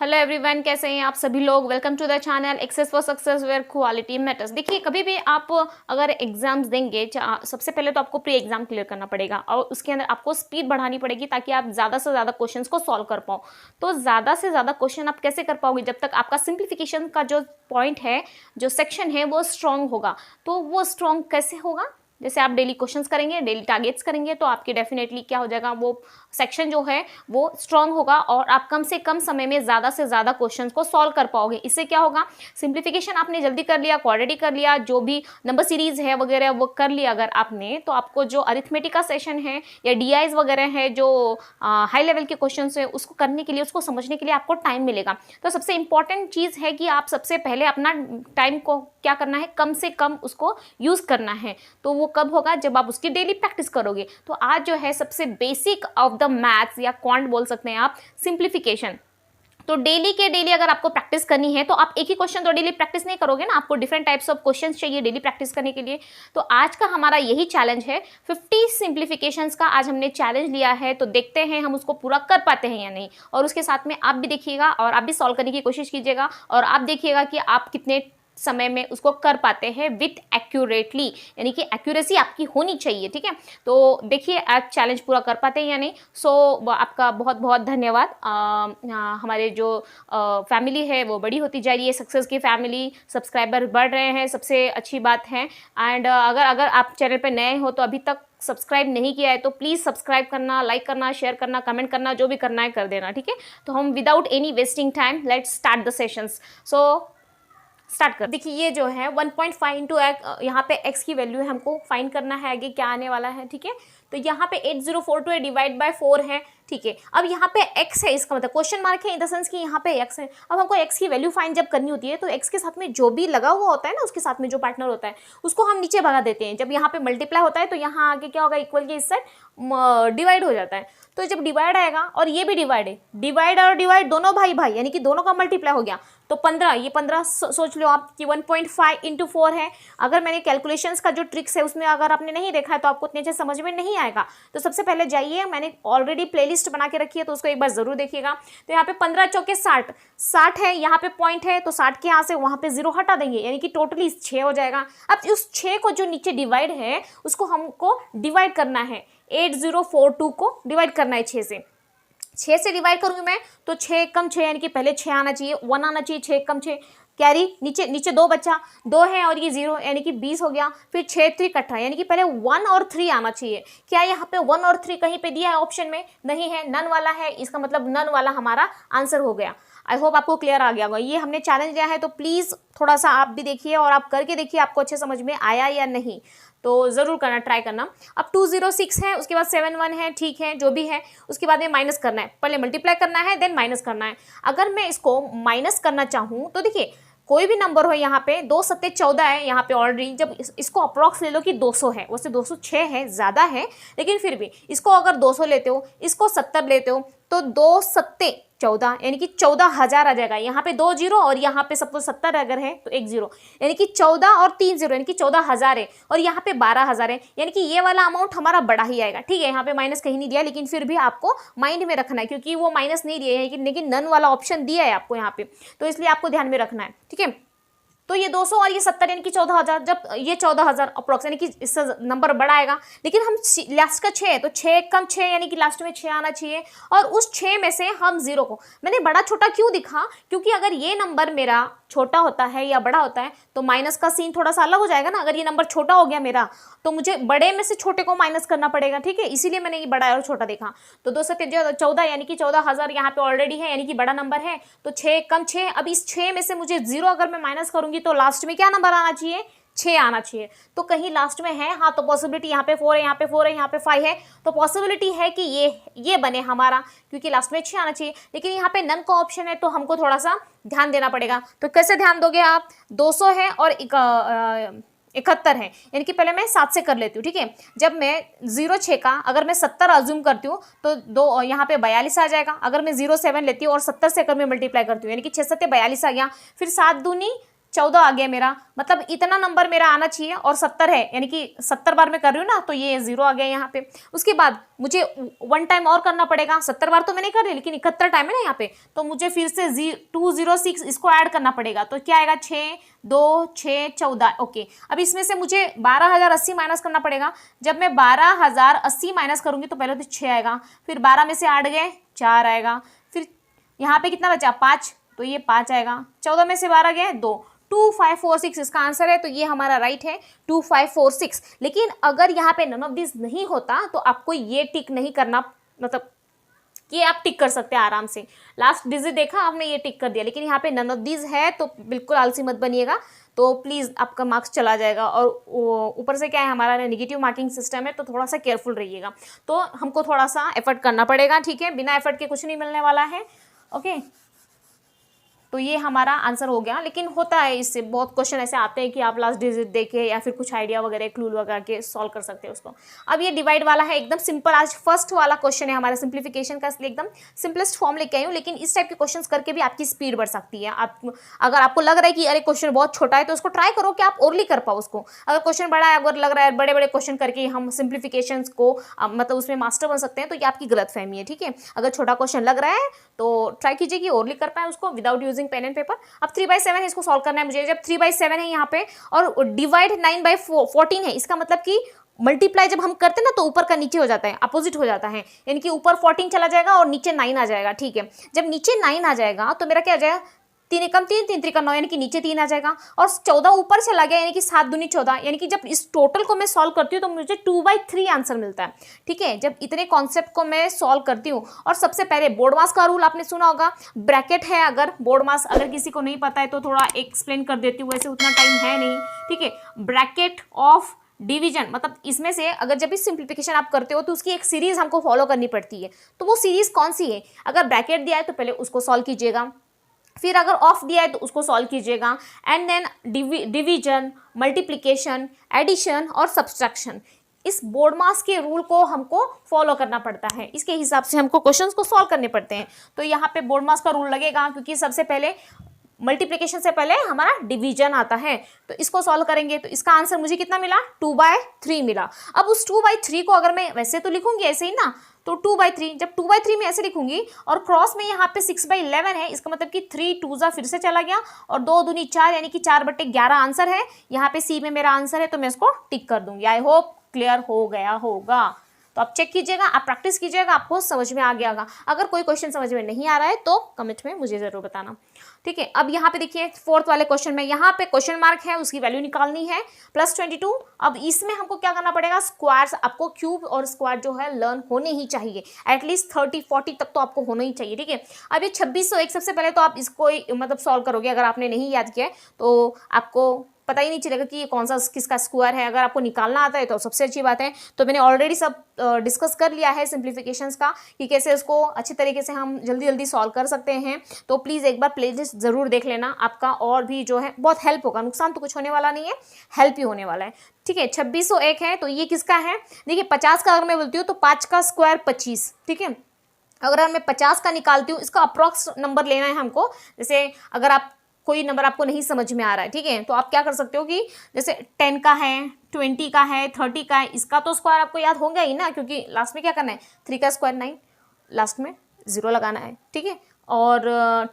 Hello everyone, कैसे हैं आप सभी लोग। Welcome to the channel access for success where quality matters. देखिए, कभी भी आप अगर एग्जाम्स देंगे, सबसे पहले तो आपको प्री एग्जाम क्लियर करना पड़ेगा और उसके अंदर आपको स्पीड बढ़ानी पड़ेगी ताकि आप ज़्यादा से ज़्यादा क्वेश्चंस को सॉल्व कर पाओ। तो ज़्यादा से ज़्यादा क्वेश्चन आप कैसे कर पाओगे जब तक आपका सिंप्लीफिकेशन का जो पॉइंट है, जो सेक्शन है, वो स्ट्रॉन्ग होगा। तो वो स्ट्रॉन्ग कैसे होगा? जैसे आप डेली क्वेश्चंस करेंगे, डेली टारगेट्स करेंगे, तो आपकी डेफिनेटली क्या हो जाएगा, वो सेक्शन जो है वो स्ट्रांग होगा और आप कम से कम समय में ज़्यादा से ज़्यादा क्वेश्चंस को सॉल्व कर पाओगे। इससे क्या होगा, सिंप्लीफिकेशन आपने जल्दी कर लिया, क्वाड्रेटिक कर लिया, जो भी नंबर सीरीज है वगैरह वो कर लिया अगर आपने, तो आपको जो अरिथमेटिक का सेशन है या डीआईज वगैरह है, जो हाई लेवल के क्वेश्चन है, उसको करने के लिए, उसको समझने के लिए आपको टाइम मिलेगा। तो सबसे इंपॉर्टेंट चीज़ है कि आप सबसे पहले अपना टाइम को क्या करना है, कम से कम उसको यूज़ करना है। तो वो कब होगा, जब आप उसकी डेली प्रैक्टिस करोगे। तो आज जो है सबसे बेसिक ऑफ द मैथ्स या क्वांट बोल सकते हैं आप, सिंप्लीफिकेशन। तो डेली के डेली अगर आपको प्रैक्टिस करनी है तो आप एक ही क्वेश्चन तो डेली प्रैक्टिस नहीं करोगे ना, आपको डिफरेंट टाइप्स ऑफ क्वेश्चंस चाहिए डेली प्रैक्टिस करने के लिए। तो आज का हमारा यही चैलेंज है, 50 सिंप्लीफिकेशंस का आज हमने चैलेंज लिया है। तो देखते हैं हम उसको पूरा कर पाते हैं या नहीं। और उसके साथ में आप भी देखिएगा और आप भी सॉल्व करने की कोशिश कीजिएगा और आप देखिएगा कि आप कितने समय में उसको कर पाते हैं विथ एक्यूरेटली, यानी कि एक्यूरेसी आपकी होनी चाहिए। ठीक है, तो देखिए आज चैलेंज पूरा कर पाते हैं या नहीं। आपका बहुत बहुत धन्यवाद। हमारे जो फैमिली है वो बड़ी होती जा रही है, सक्सेस की फैमिली, सब्सक्राइबर बढ़ रहे हैं, सबसे अच्छी बात है। एंड अगर आप चैनल पर नए हो तो अभी तक सब्सक्राइब नहीं किया है तो प्लीज़ सब्सक्राइब करना, लाइक करना, शेयर करना, कमेंट करना, जो भी करना है कर देना। ठीक है, तो हम without any wasting time let's start the sessions. Start कर। देखिए, ये जो है 1.5 इंटू यहाँ पे x की वैल्यू है, हमको फाइंड करना है आगे क्या आने वाला है। ठीक है, तो यहाँ पे 8042 डिवाइड बाय 4 है। ठीक है, अब यहाँ पे x है, इसका मतलब क्वेश्चन मार्क है इन द सेंस कि यहाँ पे x है। अब हमको x की वैल्यू फाइंड जब करनी होती है तो x के साथ में जो भी लगा हुआ होता है ना, उसके साथ में जो पार्टनर होता है उसको हम नीचे भगा देते हैं। जब यहाँ पे मल्टीप्लाई होता है तो यहाँ आगे क्या होगा, इक्वल के इस साइड डिवाइड हो जाता है। तो जब डिवाइड आएगा और ये भी डिवाइड है, डिवाइड और डिवाइड दोनों भाई भाई, यानी कि दोनों का मल्टीप्लाई हो गया। तो 15, ये 15 सोच लो आप कि 1.5 इंटू 4 है। अगर मैंने कैलकुलेशंस का जो ट्रिक्स है उसमें अगर आपने नहीं देखा है तो आपको इतने अच्छे समझ में नहीं आएगा। तो सबसे पहले जाइए, मैंने ऑलरेडी प्लेलिस्ट बना के रखी है तो उसको एक बार जरूर देखिएगा। तो यहाँ पे 15 चौके 60, 60 है, यहाँ पे पॉइंट है तो 60 के यहाँ से वहाँ पे 0 हटा देंगे, यानी कि टोटली 6 हो जाएगा। अब उस 6 को जो नीचे डिवाइड है उसको हमको डिवाइड करना है, 8042 को डिवाइड करना है 6 से। 6 से डिवाइड करूंगी मैं तो 6 कम 6, यानी कि पहले 6 आना चाहिए, 1 आना चाहिए, 6 कम 6 कैरी, नीचे नीचे 2 बचा, 2 है और ये 0, यानी कि 20 हो गया। फिर 6 3 इकट्ठा, यानी कि पहले 1 और 3 आना चाहिए। क्या यहाँ पे 1 और 3 कहीं पे दिया है ऑप्शन में? नहीं है, नन वाला है, इसका मतलब नन वाला हमारा आंसर हो गया। आई होप आपको क्लियर आ गया होगा। ये हमने चैलेंज लिया है तो प्लीज़ थोड़ा सा आप भी देखिए और आप करके देखिए आपको अच्छे समझ में आया या नहीं, तो ज़रूर करना, ट्राई करना। अब 206 है, उसके बाद 71 है, ठीक है, जो भी है। उसके बाद में माइनस करना है, पहले मल्टीप्लाई करना है देन माइनस करना है। अगर मैं इसको माइनस करना चाहूँ तो देखिए, कोई भी नंबर हो, यहाँ पे 2 सत्ते 14 है, यहाँ पे ऑलरेडी। जब इसको अप्रॉक्स ले लो कि 200 है, वैसे 206 है, ज़्यादा है, लेकिन फिर भी इसको अगर 200 लेते हो, इसको 70 लेते हो तो 2 सत्ते 14, यानी कि 14,000 आ जाएगा। यहाँ पे 2 जीरो और यहाँ पे सपोज 70 अगर है तो 1 जीरो, यानी कि 14 और 3 जीरो, यानी कि 14,000 है। और यहाँ पे 12,000 है, यानी कि ये वाला अमाउंट हमारा बड़ा ही आएगा। ठीक है, यहाँ पे माइनस कहीं नहीं दिया, लेकिन फिर भी आपको माइंड में रखना है क्योंकि वो माइनस नहीं दिए है, लेकिन नन वाला ऑप्शन दिया है आपको यहाँ पे, तो इसलिए आपको ध्यान में रखना है। ठीक है, तो ये 200 और ये 70, यानी कि 14,000। जब ये 14,000 अप्रोक्स, यानी कि इससे नंबर बड़ा आएगा, लेकिन हम लास्ट का 6 है तो 6 कम 6, यानी कि लास्ट में 6 आना चाहिए। और उस 6 में से हम 0 को, मैंने बड़ा छोटा क्यों दिखा, क्योंकि अगर ये नंबर मेरा छोटा होता है या बड़ा होता है तो माइनस का सीन थोड़ा सा अलग हो जाएगा ना। अगर ये नंबर छोटा हो गया मेरा तो मुझे बड़े में से छोटे को माइनस करना पड़ेगा। ठीक है, इसीलिए मैंने ये बड़ा और छोटा देखा। तो 214, यानी कि 14,000 यहाँ पे ऑलरेडी है, यानी कि बड़ा नंबर है। तो 6 कम 6, अब इस 6 में से मुझे 0 अगर मैं माइनस करूंगी तो लास्ट में क्या नंबर आना चाहिए, 6 आना चाहिए। तो कहीं लास्ट में है, हाँ, तो पॉसिबिलिटी यहाँ पे 4 है, यहाँ पे 4 है, यहाँ पे 5 है, तो पॉसिबिलिटी है कि ये बने हमारा, क्योंकि लास्ट में 6 आना चाहिए। लेकिन यहाँ पे नन का ऑप्शन है तो हमको थोड़ा सा ध्यान देना पड़ेगा। तो कैसे ध्यान दोगे आप, 200 है और 71 है, यानी कि पहले मैं 7 से कर लेती हूँ। ठीक है, जब मैं 0 का अगर मैं 70 अज्यूम करती हूँ तो दो यहाँ पे 42 आ जाएगा। अगर मैं 0 7 लेती हूँ और 70 से अगर मैं मल्टीप्लाई करती हूँ, यानी कि 6 7 42 आ गया। फिर 7 दूनी 14 आ गया मेरा, मतलब इतना नंबर मेरा आना चाहिए और 70 है, यानी कि 70 बार मैं कर रही हूँ ना, तो ये 0 आ गया यहाँ पे। उसके बाद मुझे 1 टाइम और करना पड़ेगा, 70 बार तो मैंने कर रही लेकिन 71 टाइम है ना यहाँ पे, तो मुझे फिर से 206 इसको ऐड करना पड़ेगा। तो क्या आएगा, 6 2 6 14। ओके, अब इसमें से मुझे 12,080 माइनस करना पड़ेगा। जब मैं 12,080 माइनस करूंगी तो पहले तो 6 आएगा, फिर 12 में से 8 गए 4 आएगा, फिर यहाँ पे कितना बचा 5, तो ये 5 आएगा, 14 में से 12 गए 2, 2546 इसका आंसर है। तो ये हमारा राइट है 2546। लेकिन अगर यहाँ पे नन ऑफ दिस नहीं होता तो आपको ये टिक नहीं करना, मतलब ये आप टिक कर सकते हैं आराम से। लास्ट डिजिट देखा आपने, ये टिक कर दिया, लेकिन यहाँ पे नन ऑफ दिस है तो बिल्कुल आलसी मत बनिएगा, तो प्लीज़ आपका मार्क्स चला जाएगा। और ऊपर से क्या है, हमारा नेगेटिव मार्किंग सिस्टम है, तो थोड़ा सा केयरफुल रहिएगा। तो हमको थोड़ा सा एफर्ट करना पड़ेगा, ठीक है, बिना एफर्ट के कुछ नहीं मिलने वाला है। ओके, तो ये हमारा आंसर हो गया। लेकिन होता है इससे बहुत क्वेश्चन ऐसे आते हैं कि आप लास्ट डिजिट देके या फिर कुछ आइडिया वगैरह क्लू लगा के सॉल्व कर सकते हैं उसको। अब ये डिवाइड वाला है, एकदम सिंपल, आज फर्स्ट वाला क्वेश्चन है हमारा सिंप्लीफिकेशन का, इसलिए एकदम सिंपलेस्ट फॉर्म लेके आई हूँ। लेकिन इस टाइप के क्वेश्चन करके भी आपकी स्पीड बढ़ सकती है। आप अगर आपको लग रहा है कि अरे क्वेश्चन बहुत छोटा है, तो उसको ट्राई करो कि आप ओरली कर पाओ उसको। अगर क्वेश्चन बड़ा है, अगर लग रहा है बड़े बड़े क्वेश्चन करके हम सिंप्लीफिकेशन को मतलब उसमें मास्टर बन सकते हैं, तो ये आपकी गलतफहमी है, ठीक है। अगर छोटा क्वेश्चन लग रहा है तो ट्राई कीजिए कि ओरली कर पाए उसको without using pen and paper. अब 3/7 है, इसको सॉल्व करना है मुझे। जब 3/7 है यहाँ पे और डिवाइड 9/14 है, इसका मतलब कि मल्टीप्लाई जब हम करते हैं ना तो ऊपर का नीचे हो जाता है, अपोजिट हो जाता है, यानी कि ऊपर 14 चला जाएगा और नीचे 9 आ जाएगा, ठीक है। जब नीचे 9 आ जाएगा तो मेरा क्या आ जाएगा, 3 एकम 3 3 त्रिका 9, यानी कि नीचे 3 आ जाएगा, और 14 ऊपर चला गया, यानी कि 7 दूनी 14, यानी कि जब इस टोटल को मैं सॉल्व करती हूँ तो मुझे 2/3 आंसर मिलता है, ठीक है। जब इतने कॉन्सेप्ट को मैं सॉल्व करती हूँ, और सबसे पहले बोर्ड मास का रूल आपने सुना होगा, ब्रैकेट है, अगर बोर्ड मास अगर किसी को नहीं पता है तो थोड़ा एक्सप्लेन कर देती हूँ, वैसे उतना टाइम है नहीं, ठीक है। ब्रैकेट ऑफ डिवीजन, मतलब इसमें से अगर जब भी सिंप्लीफिकेशन आप करते हो तो उसकी एक सीरीज हमको फॉलो करनी पड़ती है। तो वो सीरीज कौन सी है, अगर ब्रैकेट दिया है तो पहले उसको सॉल्व कीजिएगा, फिर अगर ऑफ दिया है तो उसको सॉल्व कीजिएगा, and then division, multiplication, addition और सब्सट्रैक्शन। इस बोर्ड मास के रूल को हमको फॉलो करना पड़ता है, इसके हिसाब से हमको क्वेश्चंस को सॉल्व करने पड़ते हैं। तो यहाँ पे बोर्ड मास का रूल लगेगा, क्योंकि सबसे पहले मल्टीप्लिकेशन से पहले हमारा डिवीजन आता है। तो इसको सॉल्व करेंगे तो इसका आंसर मुझे कितना मिला, 2/3 मिला। अब उस 2/3 को अगर मैं वैसे तो लिखूंगी ऐसे ही ना, तो 2/3, जब 2/3 में ऐसे लिखूंगी और क्रॉस में यहाँ पे 6/11 है, इसका मतलब कि 3 2 फिर से चला गया और 2 दूनी 4, यानी कि 4/11 आंसर है। यहाँ पे सी में मेरा आंसर है, तो मैं इसको टिक कर दूंगी। आई होप क्लियर हो गया होगा। तो आप चेक कीजिएगा, आप प्रैक्टिस कीजिएगा, आपको समझ में आ गया होगा। अगर कोई क्वेश्चन समझ में नहीं आ रहा है तो कमेंट में मुझे जरूर बताना, ठीक है। अब यहाँ पे देखिए फोर्थ वाले क्वेश्चन में यहाँ पे क्वेश्चन मार्क है, उसकी वैल्यू निकालनी है +22। अब इसमें हमको क्या करना पड़ेगा, स्क्वायर्स, आपको क्यूब और स्क्वायर जो है लर्न होने ही चाहिए, एटलीस्ट 30-40 तक तो आपको होना ही चाहिए, ठीक है। अब ये 2601, सबसे पहले तो आप इसको मतलब सॉल्व करोगे, अगर आपने नहीं याद किया है तो आपको पता ही नहीं चलेगा कि ये कौन सा किसका स्क्वायर है। अगर आपको निकालना आता है तो सबसे अच्छी बात है। तो मैंने ऑलरेडी सब डिस्कस कर लिया है सिंप्लीफिकेशंस का, कि कैसे उसको अच्छी तरीके से हम जल्दी जल्दी सॉल्व कर सकते हैं। तो प्लीज़ एक बार प्लेलिस्ट ज़रूर देख लेना, आपका और भी जो है बहुत हेल्प होगा। नुकसान तो कुछ होने वाला नहीं है, हेल्प ही होने वाला है, ठीक है। 2601 है, तो ये किसका है, देखिए 50 का अगर मैं बोलती हूँ तो 5 का स्क्वायर 25, ठीक है। अगर मैं 50 का निकालती हूँ, इसका अप्रॉक्स नंबर लेना है हमको। जैसे अगर आप कोई नंबर आपको नहीं समझ में आ रहा है, ठीक है, तो आप क्या कर सकते हो कि जैसे 10 का है, 20 का है, 30 का है, इसका तो स्क्वायर आपको याद होगा ही ना, क्योंकि लास्ट में क्या करना है, 3 का स्क्वायर 9, लास्ट में 0 लगाना है, ठीक है। और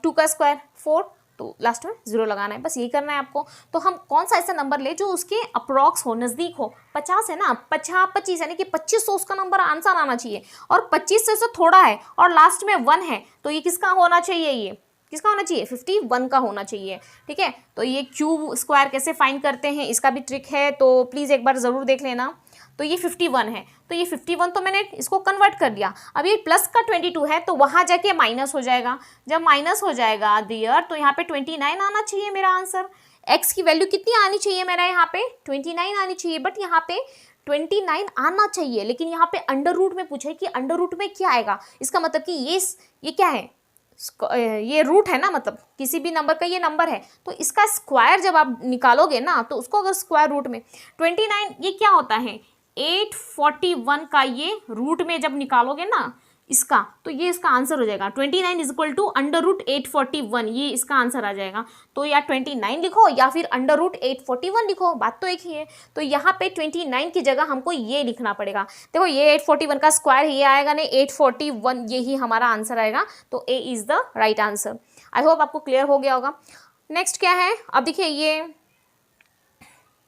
2 का स्क्वायर 4, तो लास्ट में 0 लगाना है, बस यही करना है आपको। तो हम कौन सा ऐसा नंबर ले जो उसके अप्रॉक्स हो, नज़दीक हो। 50 है ना, 25 यानी कि 2500 उसका नंबर आंसर आना चाहिए, और 25 से थोड़ा है और लास्ट में 1 है, तो ये किसका होना चाहिए, ये किसका होना चाहिए, 51 का होना चाहिए, ठीक है। तो ये क्यूब स्क्वायर कैसे फाइंड करते हैं, इसका भी ट्रिक है, तो प्लीज़ एक बार ज़रूर देख लेना। तो ये 51 है, तो ये 51 तो मैंने इसको कन्वर्ट कर दिया। अब ये प्लस का 22 है, तो वहाँ जाके माइनस हो जाएगा। जब माइनस हो जाएगा डियर, तो यहाँ पे 29 आना चाहिए मेरा आंसर। एक्स की वैल्यू कितनी आनी चाहिए मेरा, यहाँ पे 29 आनी चाहिए, बट यहाँ पे 29 आना चाहिए, लेकिन यहाँ पे अंडर रूट में पूछा है कि अंडर रूट में क्या आएगा। इसका मतलब कि ये क्या है, ये रूट है ना, मतलब किसी भी नंबर का ये नंबर है, तो इसका स्क्वायर जब आप निकालोगे ना, तो उसको अगर स्क्वायर रूट में 29, ये क्या होता है, 841 का ये रूट में जब निकालोगे ना, इसका, तो ये इसका आंसर हो जाएगा 29 is equal to under root 841, ये इसका आंसर आ जाएगा। तो या 29 लिखो या फिर अंडर रूट 841 लिखो, बात तो एक ही है। तो यहाँ पे 29 की जगह हमको ये लिखना पड़ेगा। देखो ये 841 का स्क्वायर ये आएगा नहीं, 841 यही हमारा आंसर आएगा। तो A is the right answer. I hope आपको क्लियर हो गया होगा। नेक्स्ट क्या है, अब देखिए ये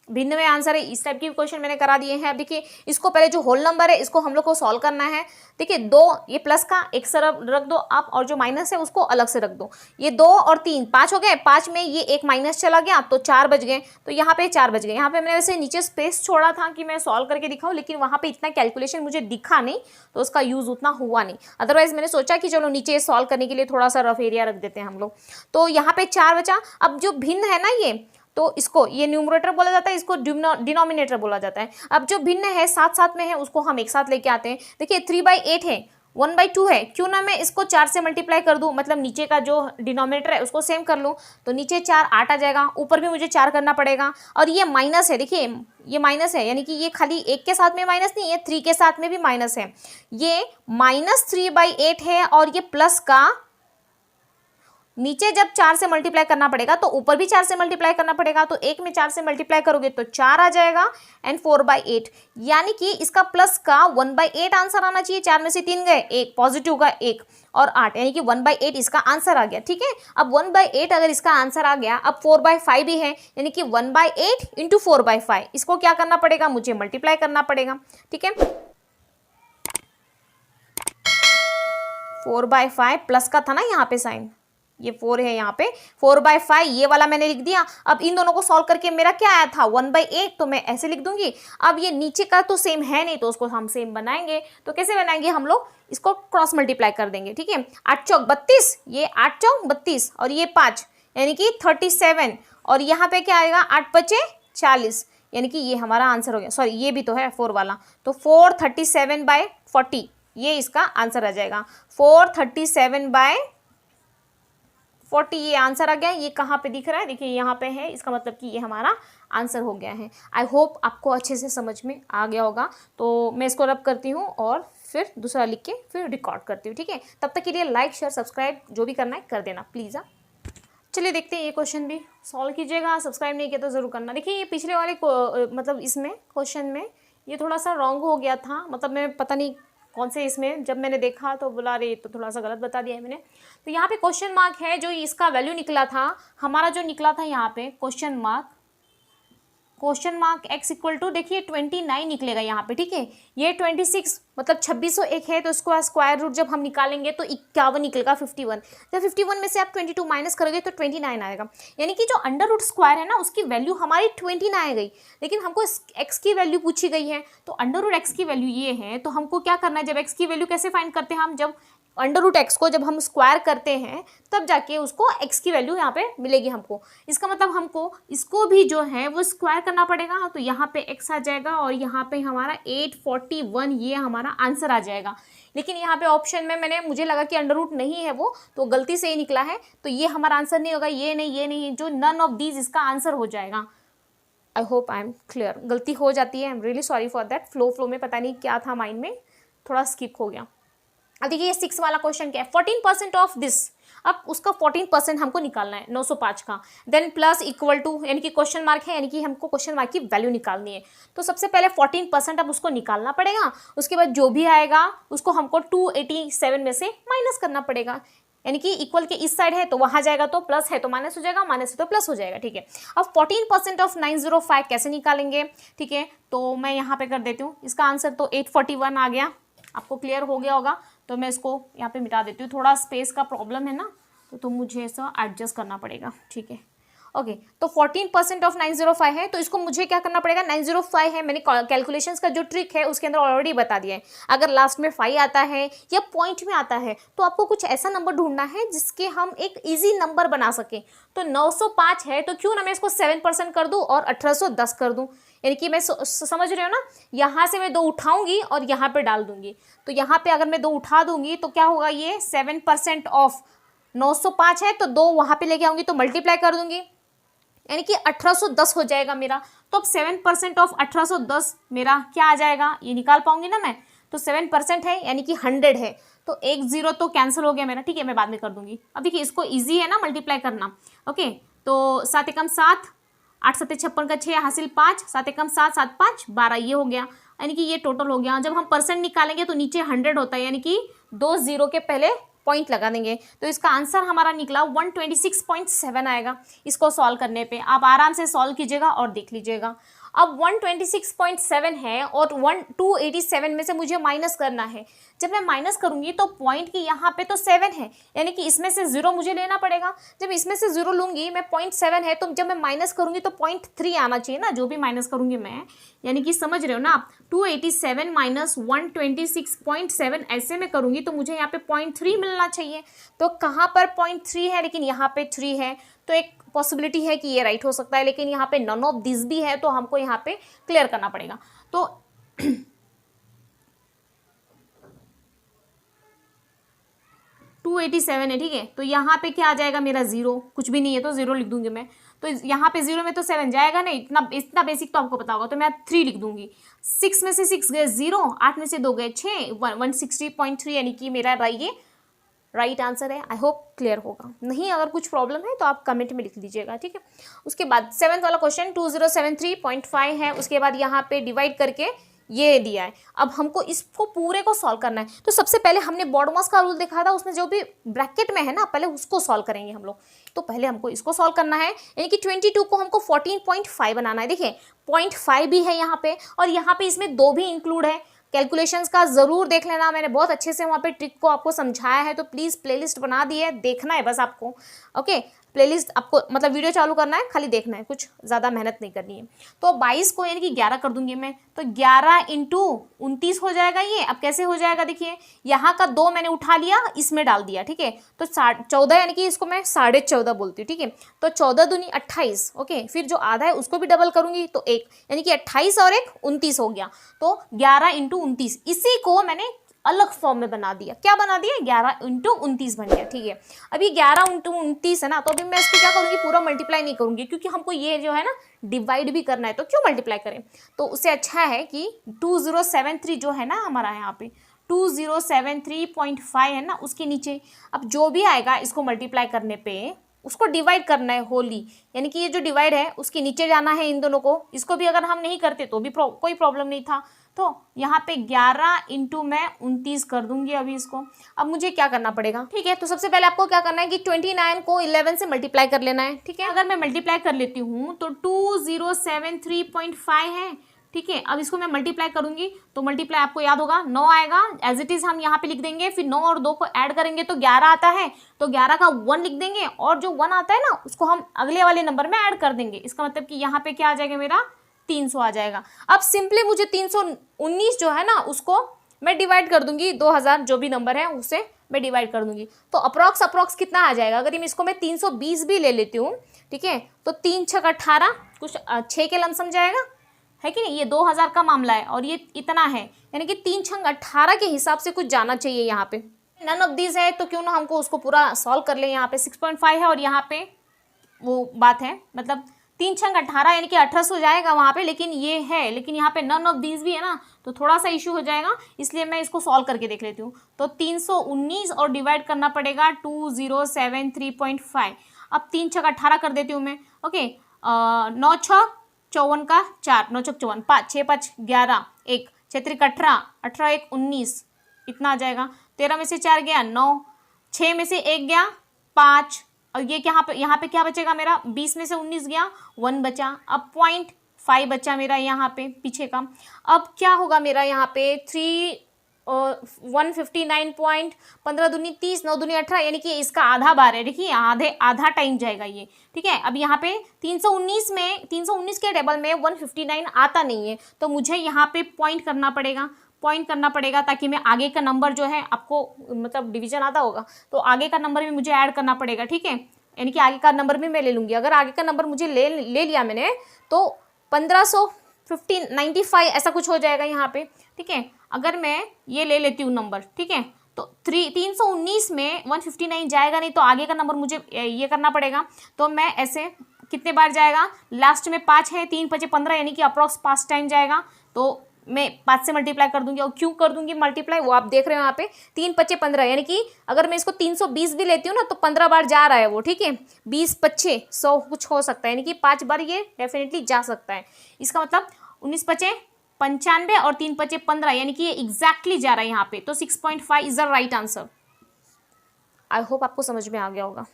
भिन्न में आंसर है, इस टाइप की क्वेश्चन मैंने करा दिए हैं। अब देखिए इसको पहले जो होल नंबर है इसको हम लोग को सॉल्व करना है। देखिए 2 ये प्लस का एक तरफ रख दो आप, और जो माइनस है उसको अलग से रख दो। ये 2 और 3 5 हो गए, 5 में ये एक माइनस चला गया तो 4 बच गए। तो यहाँ पे 4 बच गए। यहाँ पे मैंने वैसे नीचे स्पेस छोड़ा था कि मैं सॉल्व करके दिखाऊँ, लेकिन वहाँ पे इतना कैलकुलेशन मुझे दिखा नहीं तो उसका यूज़ उतना हुआ नहीं। अदरवाइज मैंने सोचा कि चलो नीचे सॉल्व करने के लिए थोड़ा सा रफ एरिया रख देते हैं हम लोग। तो यहाँ पे 4 बचा। अब जो भिन्न है ना ये, तो इसको ये न्यूमरेटर बोला जाता है, इसको डिनोमिनेटर बोला जाता है। अब जो भिन्न है साथ साथ में है उसको हम एक साथ लेके आते हैं। देखिए 3/8 है, 1/2 है, क्यों ना मैं इसको 4 से मल्टीप्लाई कर दूं, मतलब नीचे का जो डिनोमिनेटर है उसको सेम कर लूं। तो नीचे 4 8 आ जाएगा, ऊपर भी मुझे 4 करना पड़ेगा। और ये माइनस है, देखिए ये माइनस है, यानी कि ये खाली 1 के साथ में माइनस नहीं है, 3 के साथ में भी माइनस है। ये -3/8 है और ये प्लस का नीचे जब 4 से मल्टीप्लाई करना पड़ेगा तो ऊपर भी 4 से मल्टीप्लाई करना पड़ेगा। तो 1 में 4 से मल्टीप्लाई करोगे तो 4 आ जाएगा एंड 4/8, यानी कि इसका प्लस का 1/8 आंसर आना चाहिए। 4 में से 3 गए, 1 पॉजिटिव का 1 और 8, यानी कि 1/8 इसका आंसर आ गया। ठीक है, अब 1/8 अगर इसका आंसर आ गया, अब 4/5 भी है, यानी कि 1/8 इंटू 4/5, इसको क्या करना पड़ेगा, मुझे मल्टीप्लाई करना पड़ेगा। ठीक है, 4/5 प्लस का था ना यहाँ पे साइन, ये 4 है यहाँ पे, 4/5 ये वाला मैंने लिख दिया। अब इन दोनों को सॉल्व करके मेरा क्या आया था 1/8, तो मैं ऐसे लिख दूंगी। अब ये नीचे का तो सेम है नहीं तो उसको हम सेम बनाएंगे। तो कैसे बनाएंगे, हम लोग इसको क्रॉस मल्टीप्लाई कर देंगे। ठीक है, 8 चौक 32, ये 8 चौक 32 और ये 5 यानी कि 37, और यहाँ पे क्या आएगा 8 5 40, यानी कि ये हमारा आंसर हो गया। सॉरी ये भी तो है 4 वाला, तो 437/40 ये इसका आंसर आ जाएगा। 437/40 ये आंसर आ गया। ये कहाँ पे दिख रहा है, देखिए यहाँ पे है, इसका मतलब कि ये हमारा आंसर हो गया है। आई होप आपको अच्छे से समझ में आ गया होगा। तो मैं इसको रब करती हूँ और फिर दूसरा लिख के फिर रिकॉर्ड करती हूँ। ठीक है, तब तक के लिए लाइक शेयर सब्सक्राइब जो भी करना है कर देना प्लीज़। चलिए देखते हैं, ये क्वेश्चन भी सॉल्व कीजिएगा। सब्सक्राइब नहीं किया तो ज़रूर करना। देखिए ये पिछले वाले मतलब इसमें क्वेश्चन में ये थोड़ा सा रॉन्ग हो गया था, मतलब मैं पता नहीं कौन से इसमें जब मैंने देखा तो बोला अरे तो थोड़ा सा गलत बता दिया है मैंने। तो यहाँ पे क्वेश्चन मार्क है, जो इसका वैल्यू निकला था हमारा, जो निकला था यहाँ पे question mark x equal to, देखिए 29 निकलेगा यहाँ पे। ठीक है, ये 26 मतलब 2601 है, तो इसको स्क्वायर रूट जब हम निकालेंगे तो 51 निकलेगा 51। जब 51 में से आप 22 माइनस करोगे तो 29 आएगा, यानी कि जो अंडर रूट स्क्वायर है ना उसकी वैल्यू हमारी 29 आ गई। लेकिन हमको x की वैल्यू पूछी गई है, तो अंडर रूट x की वैल्यू ये है, तो हमको क्या करना है, जब x की वैल्यू कैसे फाइंड करते हैं हम, जब अंडर रूट एक्स को जब हम स्क्वायर करते हैं तब जाके उसको x की वैल्यू यहाँ पे मिलेगी हमको। इसका मतलब हमको इसको भी जो है वो स्क्वायर करना पड़ेगा, तो यहाँ पे x आ जाएगा और यहाँ पे हमारा 841 ये हमारा आंसर आ जाएगा। लेकिन यहाँ पे ऑप्शन में मुझे लगा कि अंडर रूट नहीं है वो, तो गलती से ही निकला है, तो ये हमारा आंसर नहीं होगा। ये नहीं, जो नन ऑफ दीज इसका आंसर हो जाएगा। I hope I am clear. गलती हो जाती है, I am really sorry for that. Flow में पता नहीं क्या था, माइंड में थोड़ा स्किप हो गया। अब देखिए ये 6 वाला क्वेश्चन क्या है, 14% ऑफ दिस। अब उसका 14% हमको निकालना है 905 का, देन प्लस इक्वल टू, यानी कि क्वेश्चन मार्क है, यानी कि हमको क्वेश्चन मार्क की वैल्यू निकालनी है। तो सबसे पहले 14% अब उसको निकालना पड़ेगा। उसके बाद जो भी आएगा उसको हमको 287 में से माइनस करना पड़ेगा, यानी कि इक्वल के इस साइड है तो वहां जाएगा तो प्लस है तो माइनस हो जाएगा, माइनस है तो प्लस हो जाएगा। ठीक है, अब 14% ऑफ 905 कैसे निकालेंगे। ठीक है, तो मैं यहाँ पे कर देती हूँ, इसका आंसर तो 841 आ गया। आपको क्लियर हो गया होगा, तो मैं इसको यहाँ पे मिटा देती हूँ। थोड़ा स्पेस का प्रॉब्लम है ना, तो मुझे ऐसा एडजस्ट करना पड़ेगा। ठीक है, ओके, तो 14% ऑफ 905 है, तो इसको मुझे क्या करना पड़ेगा, 905 है, मैंने कैलकुलेशंस का जो ट्रिक है उसके अंदर ऑलरेडी बता दिया है। अगर लास्ट में 5 आता है या पॉइंट में आता है तो आपको कुछ ऐसा नंबर ढूंढना है जिसके हम एक इजी नंबर बना सकें। तो 905 है, तो क्यों ना मैं इसको 7% कर दूँ और 1810 कर दूँ, यानी कि मैं समझ रहे हो ना, यहाँ से मैं 2 उठाऊंगी और यहाँ पे डाल दूंगी। तो यहाँ पे अगर मैं 2 उठा दूंगी तो क्या होगा, ये 7% ऑफ 905 है, तो 2 वहाँ पे लेके आऊंगी तो मल्टीप्लाई कर दूंगी, यानी कि 1810 हो जाएगा मेरा। तो अब 7% ऑफ 1810 मेरा क्या आ जाएगा, ये निकाल पाऊंगी ना मैं। तो 7% है यानी कि 100 है, तो एक जीरो तो कैंसिल हो गया मेरा, ठीक है, मैं बाद में कर दूंगी। अब देखिए इसको ईजी है ना मल्टीप्लाई करना, ओके, तो 7 एकम 7, 8 7 56 का 6 हासिल 5, 7 एकम 7, 7 5 12, ये हो गया, यानी कि ये टोटल हो गया। जब हम परसेंट निकालेंगे तो नीचे 100 होता है, यानी कि 2 जीरो के पहले पॉइंट लगा देंगे, तो इसका आंसर हमारा निकला 126.7 आएगा। इसको सॉल्व करने पे आप आराम से सॉल्व कीजिएगा और देख लीजिएगा। अब 126.7 है और 287 में से मुझे माइनस करना है। जब मैं माइनस करूंगी तो पॉइंट की यहाँ पे तो 7 है, यानी कि इसमें से 0 मुझे लेना पड़ेगा। जब इसमें से 0 लूंगी मैं, 0.7 है, तो जब मैं माइनस करूंगी तो 0.3 आना चाहिए ना, जो भी माइनस करूंगी मैं, यानी कि समझ रहे हो ना आप। 287 माइनस 126.7 ऐसे में करूंगी तो मुझे यहाँ पे 0.3 मिलना चाहिए। तो कहाँ पर 0.3 है, लेकिन यहाँ पे 3 है, तो एक पॉसिबिलिटी है कि ये राइट हो सकता है, लेकिन यहाँ पे नन ऑफ दिस भी है, तो हमको यहाँ पे क्लियर करना पड़ेगा। तो 287 है, ठीक है, तो यहाँ पे क्या आ जाएगा मेरा 0, कुछ भी नहीं है तो 0 लिख दूंगी मैं। तो यहाँ पे 0 में तो 7 जाएगा नहीं, इतना बेसिक तो आपको पता होगा, तो मैं 3 लिख दूंगी। 6 में से 6 गए 0, 8 में से 2 गए 6, 160.3, यानी कि मेरा ये राइट आंसर है। आई होप क्लियर होगा। नहीं, अगर कुछ प्रॉब्लम है तो आप कमेंट में लिख दीजिएगा, ठीक है। उसके बाद 7th वाला क्वेश्चन 2073.5 है, उसके बाद यहाँ पे डिवाइड करके ये दिया है। अब हमको इसको पूरे को सॉल्व करना है। तो सबसे पहले हमने बॉडमॉस का रूल देखा था, उसमें जो भी ब्रैकेट में है ना, पहले उसको सॉल्व करेंगे हम लोग। तो पहले हमको इसको सॉल्व करना है, यानी कि 22 को हमको 14.5 बनाना है। देखिए 0.5 भी है यहाँ पे, और यहाँ पे इसमें 2 भी इंक्लूड है। कैलकुलेशंस का ज़रूर देख लेना, मैंने बहुत अच्छे से वहाँ पे ट्रिक को आपको समझाया है, तो प्लीज़ प्लेलिस्ट बना दी है, देखना है बस आपको, ओके। प्लेलिस्ट आपको मतलब वीडियो चालू करना है, खाली देखना है, कुछ ज़्यादा मेहनत नहीं करनी है। तो 22 को यानी कि 11 कर दूंगी मैं, तो 11 इंटू 29 हो जाएगा ये। अब कैसे हो जाएगा, देखिए यहाँ का 2 मैंने उठा लिया, इसमें डाल दिया, ठीक है, तो 14, यानी कि इसको मैं 14.5 बोलती हूँ, ठीक है। तो 14 दूनी 28, ओके, फिर जो आधा है उसको भी डबल करूंगी तो 1, यानी कि 28 और 1 29 हो गया। तो 11 इंटू 29, इसी को मैंने अलग फॉर्म में बना दिया। क्या बना दिया, 11 इंटू 29 बन गया, ठीक है। अभी 11 इंटू 29 है ना, तो अभी मैं इसको क्या करूंगी, पूरा मल्टीप्लाई नहीं करूंगी, क्योंकि हमको ये जो है ना डिवाइड भी करना है, तो क्यों मल्टीप्लाई करें। तो उससे अच्छा है कि 2073 जो है ना हमारा यहाँ पे 2073.5 है ना, उसके नीचे अब जो भी आएगा इसको मल्टीप्लाई करने पे उसको डिवाइड करना है होली, यानी कि ये जो डिवाइड है उसके नीचे जाना है इन दोनों को। इसको भी अगर हम नहीं करते तो भी कोई प्रॉब्लम नहीं था। तो यहाँ पे 11 इंटू मैं 29 कर दूंगी अभी इसको। अब मुझे क्या करना पड़ेगा, ठीक है, तो सबसे पहले आपको क्या करना है कि 29 को 11 से मल्टीप्लाई कर लेना है, ठीक है। अगर मैं मल्टीप्लाई कर लेती हूँ तो 2073.5 है, ठीक है। अब इसको मैं मल्टीप्लाई करूंगी तो मल्टीप्लाई आपको याद होगा 9 आएगा, एज इट इज हम यहाँ पे लिख देंगे, फिर 9 और 2 को ऐड करेंगे तो 11 आता है, तो 11 का 1 लिख देंगे, और जो 1 आता है ना उसको हम अगले वाले नंबर में ऐड कर देंगे। इसका मतलब कि यहाँ पे क्या आ जाएगा मेरा 300 आ जाएगा। अब सिंपली मुझे 319 जो है ना उसको मैं डिवाइड कर दूंगी, 2000 जो भी नंबर है उसे मैं डिवाइड कर दूंगी, तो अप्रॉक्स कितना आ जाएगा। अगर इसको मैं 320 भी ले लेती हूँ, ठीक है, तो 3 6 18, कुछ 6 के लमसम जाएगा, है कि नहीं। ये 2000 का मामला है और ये इतना है, यानी कि 3 6 18 के हिसाब से कुछ जाना चाहिए यहाँ पे। नन ऑफ दिस है तो क्यों ना हमको उसको पूरा सॉल्व कर ले। यहाँ पे 6.5 है और यहाँ पे वो बात है, मतलब 3 6 18 यानी कि 1800 जाएगा वहाँ पे, लेकिन ये है, लेकिन यहाँ पे नन ऑफ दिस भी है ना, तो थोड़ा सा इशू हो जाएगा, इसलिए मैं इसको सॉल्व करके देख लेती हूँ। तो 319 और डिवाइड करना पड़ेगा 2073.5। अब 3 6 18 कर देती हूँ मैं, ओके। 9 6 54 का 4, 9 6 54, 5 6 5 11, 1 6 3 18, 18 1 19, इतना आ जाएगा। 13 में से 4 गया 9, 6 में से 1 गया 5, और ये यहाँ पे क्या बचेगा मेरा, 20 में से 19 गया 1 बचा। अब 0.5 बचा मेरा यहाँ पे पीछे का। अब क्या होगा मेरा यहाँ पे 159 15 दूनी 30, 9 दूनी 18, यानी कि इसका आधा बार है, देखिए आधा टाइम जाएगा ये, ठीक है। अब यहाँ पे 319 के टेबल में 159 आता नहीं है, तो मुझे यहाँ पे पॉइंट करना पड़ेगा ताकि मैं आगे का नंबर जो है, आपको मतलब डिवीजन आता होगा तो आगे का नंबर भी मुझे ऐड करना पड़ेगा, ठीक है। यानी कि आगे का नंबर भी मैं ले लूँगी। अगर आगे का नंबर मुझे ले लिया मैंने तो 1595 ऐसा कुछ हो जाएगा यहाँ पे, ठीक है। अगर मैं ये ले लेती हूँ नंबर, ठीक है, तो 319 में 159 जाएगा नहीं, तो आगे का नंबर मुझे ये करना पड़ेगा। तो मैं ऐसे कितने बार जाएगा, लास्ट में 5 है, 3 5 15, यानी कि अप्रॉक्स 5 टाइम जाएगा। तो मैं 5 से मल्टीप्लाई कर दूंगी और क्यों कर दूंगी मल्टीप्लाई, वो आप देख रहे हो यहाँ पे 3 पच्चे 15, यानी कि अगर मैं इसको 320 भी लेती हूँ ना तो 15 बार जा रहा है वो, ठीक है। 20 पच्चे 100 कुछ हो सकता है, यानी कि 5 बार ये डेफिनेटली जा सकता है। इसका मतलब 19 पच्चे 95 और 3 पच्चे 15, यानी कि ये एग्जैक्टली जा रहा है यहाँ पे। तो 6.5 is the right answer. I hope आपको समझ में आ गया होगा।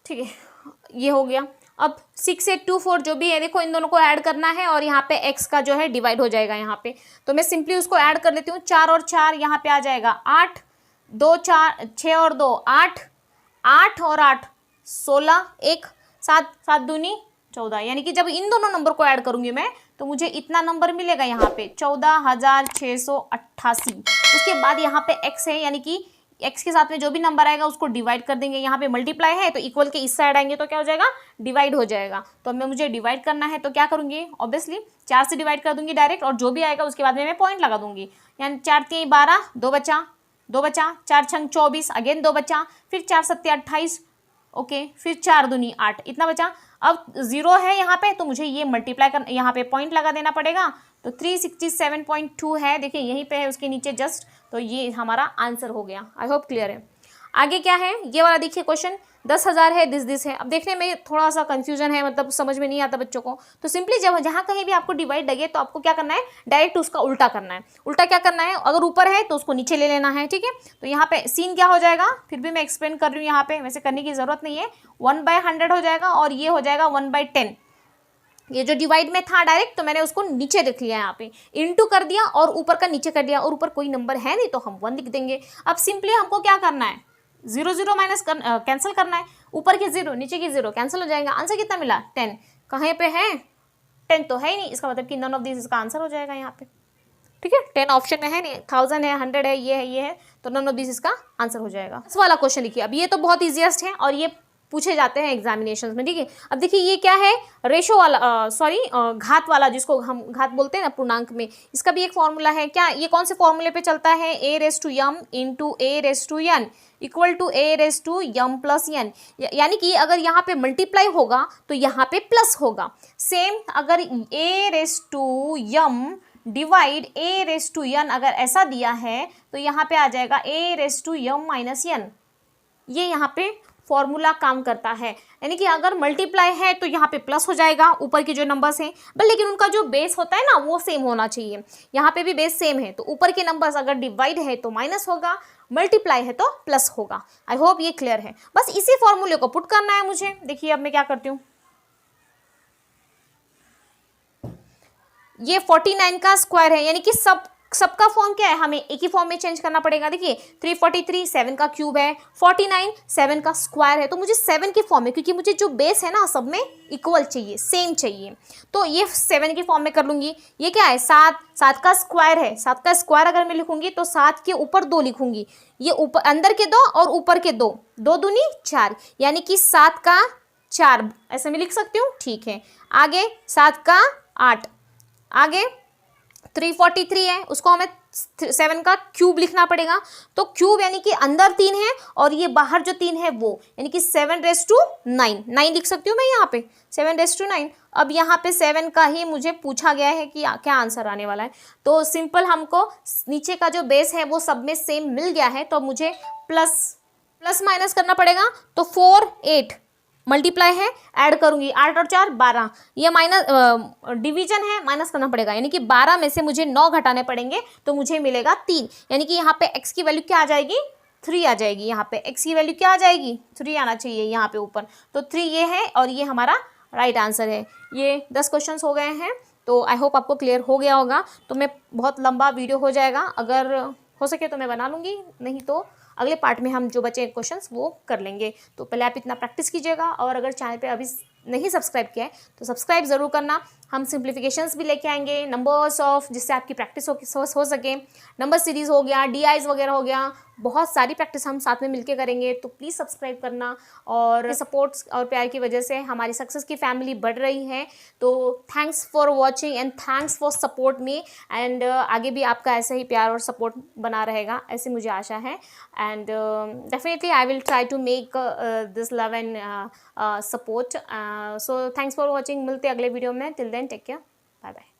ठीक है, ये हो गया। अब 6 8 2 4 जो भी है, देखो इन दोनों को ऐड करना है और यहाँ पे x का जो है डिवाइड हो जाएगा यहाँ पे। तो मैं सिंपली उसको ऐड कर लेती हूँ। 4 और 4 यहाँ पे आ जाएगा 8, 2 4 6 और 2 8, 8 और 8 16, 1 7 7 दूनी 14, यानी कि जब इन दोनों नंबर को ऐड करूंगी मैं तो मुझे इतना नंबर मिलेगा यहाँ पे 14,688। उसके बाद यहाँ पे x है, यानी कि x के साथ में जो भी नंबर आएगा उसको डिवाइड कर देंगे। यहाँ पे मल्टीप्लाई है तो इक्वल के इस साइड आएंगे तो क्या हो जाएगा, डिवाइड हो जाएगा। तो अब मैं मुझे डिवाइड करना है तो क्या करूँगी, ऑब्वियसली 4 से डिवाइड कर दूंगी डायरेक्ट, और जो भी आएगा उसके बाद में मैं पॉइंट लगा दूंगी। यानी 4 3 12, 2 बचा, 2 बचा, 4 6 24, अगेन 2 बचा, फिर 4 7 28, ओके, फिर 4 दूनी 8, इतना बचा। अब 0 है यहाँ पे तो मुझे ये मल्टीप्लाई कर, यहाँ पे पॉइंट लगा देना पड़ेगा। तो 367.2 है, देखिए यहीं पे है उसके नीचे जस्ट। तो ये हमारा आंसर हो गया। आई होप क्लियर है। आगे क्या है, ये वाला देखिए क्वेश्चन 10,000 है, दिस है। अब देखने में थोड़ा सा कंफ्यूजन है, मतलब समझ में नहीं आता बच्चों को। तो सिंपली जब जहाँ कहीं भी आपको डिवाइड लगे तो आपको क्या करना है, डायरेक्ट उसका उल्टा करना है। उल्टा क्या करना है, अगर ऊपर है तो उसको नीचे ले लेना है, ठीक है। तो यहाँ पे सीन क्या हो जाएगा, फिर भी मैं एक्सप्लेन कर रही हूँ, यहाँ पे वैसे करने की जरूरत नहीं है। 1/100 हो जाएगा और ये हो जाएगा 1/10। ये जो डिवाइड में था डायरेक्ट, तो मैंने उसको नीचे लिख लिया, यहाँ पे इनटू कर दिया और ऊपर का नीचे कर दिया, और ऊपर कोई नंबर है नहीं तो हम 1 लिख देंगे। अब सिंपली हमको क्या करना है, 0 0 माइनस कैंसिल करना है। ऊपर की 0 नीचे की 0 कैंसिल हो जाएगा। आंसर कितना मिला, 10। कहाँ पे है, 10 तो है ही नहीं, इसका मतलब कि नन ऑफ दिस इसका आंसर हो जाएगा यहाँ पे, ठीक है। 10 ऑप्शन में है नहीं, 1000 है, 100 है, ये है, तो नन ऑफ दिस इसका आंसर हो जाएगा। इस वाला क्वेश्चन देखिए, अब ये तो बहुत ईजीएस्ट है और ये पूछे जाते हैं एग्जामिनेशन में, ठीक है। अब देखिए ये क्या है, रेशो वाला, घात वाला, जिसको हम घात बोलते हैं ना पूर्णांक में, इसका भी एक फॉर्मूला है। क्या ये कौन से फॉर्मूले पे चलता है, a⁻m into a⁻n equal to a⁻m plus n। यानी कि अगर यहाँ पे मल्टीप्लाई होगा तो यहाँ पे प्लस होगा। सेम अगर a⁻m डिवाइड a⁻n अगर ऐसा दिया है तो यहाँ पे आ जाएगा a⁻m माइनस n। ये यहाँ पे फॉर्मूला काम करता है, यानी कि अगर मल्टीप्लाई है तो यहाँ पे प्लस हो जाएगा ऊपर के जो नंबर्स हैं, बट लेकिन उनका जो बेस होता है ना वो सेम होना चाहिए। यहाँ पे भी बेस सेम है, तो ऊपर के नंबर्स अगर डिवाइड है तो माइनस होगा, मल्टीप्लाई है तो प्लस होगा। आई होप ये क्लियर है। बस इसी फॉर्मूले को पुट करना है मुझे। देखिए अब मैं क्या करती हूँ, ये 49 का स्क्वायर है, यानी कि सबका फॉर्म क्या है, हमें एक ही फॉर्म में चेंज करना पड़ेगा। देखिए 343 7 का क्यूब है, 49 7 का स्क्वायर है, तो मुझे 7 के फॉर्म में, क्योंकि मुझे जो बेस है ना सब में इक्वल चाहिए, सेम चाहिए, तो ये 7 के फॉर्म में कर लूंगी। ये क्या है, 7 का स्क्वायर है, 7 का स्क्वायर अगर मैं लिखूंगी तो 7 के ऊपर 2 लिखूंगी, ये ऊपर अंदर के 2 और ऊपर के 2, 2 दूनी 4, यानी कि 7 का 4 ऐसे मैं लिख सकती हूँ, ठीक है। आगे 7 का 8, आगे 343 है, उसको हमें 7 का क्यूब लिखना पड़ेगा। तो क्यूब यानी कि अंदर 3 है और ये बाहर जो 3 है वो, यानी कि 7⁹9 लिख सकती हूँ मैं यहाँ पे, 7⁹9। अब यहाँ पे 7 का ही मुझे पूछा गया है कि क्या आंसर आने वाला है। तो सिंपल हमको नीचे का जो बेस है वो सब में सेम मिल गया है, तो मुझे प्लस माइनस करना पड़ेगा। तो 4 8 मल्टीप्लाई है, ऐड करूंगी 8 और 4 12, ये माइनस डिवीजन है, माइनस करना पड़ेगा, यानी कि 12 में से मुझे 9 घटाने पड़ेंगे तो मुझे मिलेगा 3, यानी कि यहाँ पे x की वैल्यू क्या आ जाएगी, 3 आ जाएगी। यहाँ पे x की वैल्यू क्या आ जाएगी, 3 आना चाहिए यहाँ पे ऊपर, तो 3 ये है और ये हमारा राइट आंसर है। ये 10 क्वेश्चन हो गए हैं, तो आई होप आपको क्लियर हो गया होगा। तो मैं बहुत लंबा वीडियो हो जाएगा, अगर हो सके तो मैं बना लूँगी, नहीं तो अगले पार्ट में हम जो बचे क्वेश्चंस वो कर लेंगे। तो पहले आप इतना प्रैक्टिस कीजिएगा, और अगर चैनल पे अभी नहीं सब्सक्राइब किया है तो सब्सक्राइब ज़रूर करना। हम सिंप्लीफिकेशंस भी लेके आएंगे, नंबर्स ऑफ, जिससे आपकी प्रैक्टिस हो सके, नंबर सीरीज़ हो गया, डीआईज वगैरह हो गया, बहुत सारी प्रैक्टिस हम साथ में मिलके करेंगे। तो प्लीज़ सब्सक्राइब करना, और सपोर्ट्स और प्यार की वजह से हमारी सक्सेस की फैमिली बढ़ रही है। तो thanks for watching and thanks for support me, and आगे भी आपका ऐसा ही प्यार और सपोर्ट बना रहेगा, ऐसी मुझे आशा है। And definitely I will try to make this love and support. So thanks for watching, मिलते हैं अगले वीडियो में। Till then take care, bye bye.